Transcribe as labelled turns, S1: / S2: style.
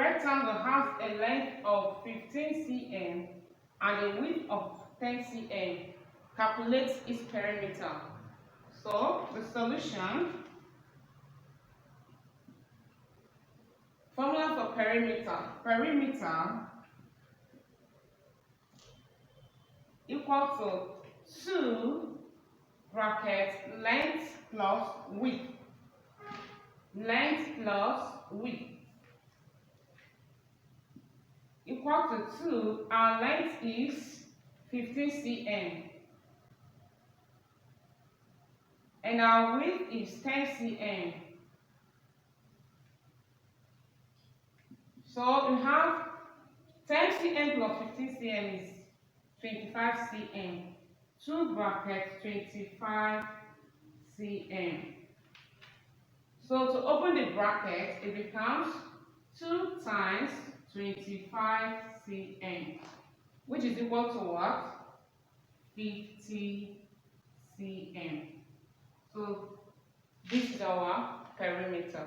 S1: rectangle has a length of 15 cm and a width of 10 cm. Calculate its perimeter. So the solution, formula for perimeter. Perimeter equal to 2 bracket length plus width. Length plus width equal to 2. Our length is 15 cm and our width is 10 cm. So we have 10 cm plus 15 cm is 25 cm. 2 bracket 25 cm. So to open the bracket, it becomes 2 times 25 cm, which is equal to what? 50 cm. So this is our perimeter.